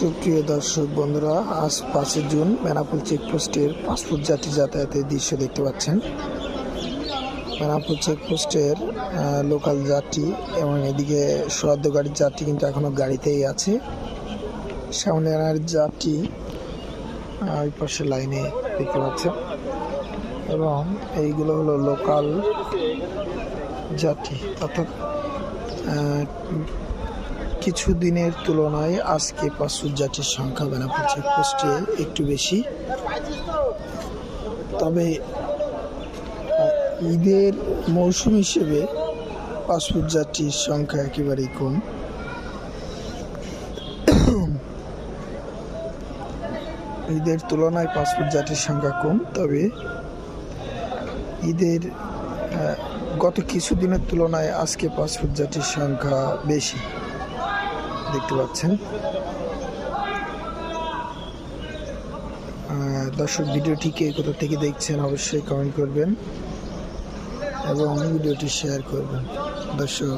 সুপ্রিয় দর্শক বন্ধুরা, আজ 5 জুন বেনাপোল চেকপোস্টের পাসপোর্ট যাত্রী যাতায়াতের দৃশ্য দেখতে পাচ্ছেন। বেনাপোল চেকপোস্টের লোকাল যাত্রী এবং এদিকে সদ্য গাড়ির যাত্রী কিন্তু এখনো গাড়িতেই আছে। সামনে আর যাত্রী ওই পাশে লাইনে দেখতে পাচ্ছেন এবং এইগুলো হলো লোকাল যাত্রী, অর্থাৎ কিছু দিনের তুলনায় আজকে পাসপোর্ট যাত্রীর সংখ্যা বেনাপোল চেকপোস্টে একটু বেশি। তবে ঈদের মৌসুম হিসেবে পাসপোর্ট যাত্রীর সংখ্যা একেবারেই কম। ঈদের তুলনায় পাসপোর্ট যাত্রীর সংখ্যা কম, তবে ঈদের গত কিছুদিনের তুলনায় আজকে পাসপোর্ট যাত্রীর সংখ্যা বেশি দেখতে পাচ্ছেন। দর্শক, ভিডিওটিকে কোথা থেকে দেখছেন অবশ্যই কমেন্ট করবেন এবং ভিডিওটি শেয়ার করবেন। দর্শক,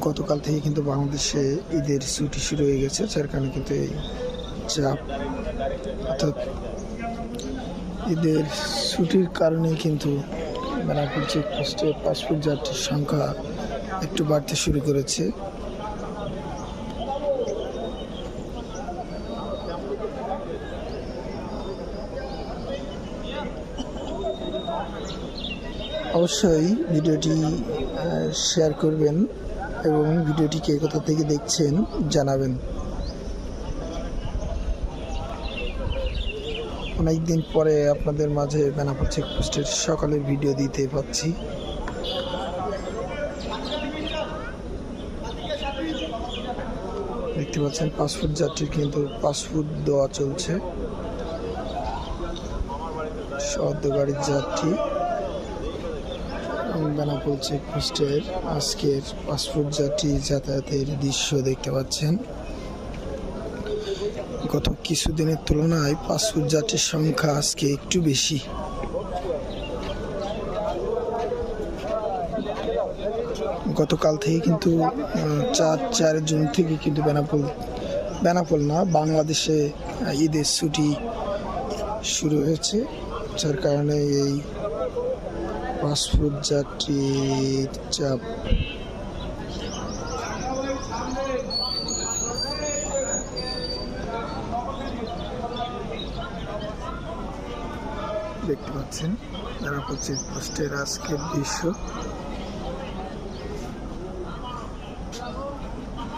গতকাল থেকে কিন্তু বাংলাদেশে ঈদের ছুটি শুরু হয়ে গেছে, যার কারণে কিন্তু এই চাপ, অর্থাৎ ঈদের ছুটির কারণে কিন্তু বেনাপোল চেকপোস্টে পাসপোর্ট যাত্রীর সংখ্যা একটু বাড়তে শুরু করেছে। অবশ্যই ভিডিওটি শেয়ার করবেন এবং ভিডিওটিকে কোথা থেকে দেখছেন জানাবেন। অনেকদিন পরে আপনাদের মাঝে বেনাপোল চেকপোস্টের সকালের ভিডিও দিতে পাচ্ছি। দেখতে পাচ্ছেন পাসপোর্ট যাত্রীর কিন্তু পাসপোর্ট দেওয়া চলছে। সদ্য গাড়ির যাত্রী বেনাপোল চেকপোস্টের আজকের পাসপোর্ট যাত্রী যাতায়াতের দৃশ্য দেখতে পাচ্ছেন। গত কিছুদিনের তুলনায় পাসপোর্ট যাত্রীর সংখ্যা আজকে একটু বেশি। গতকাল থেকে কিন্তু 4 জুন থেকে কিন্তু বেনাপোল না, বাংলাদেশে ঈদের ছুটি শুরু হয়েছে, যার কারণে এই পাসপোর্ট যাত্রীর চাপ। দেখতে পাচ্ছেন বেনাপোল চেকপোস্টের আজকের দৃশ্য।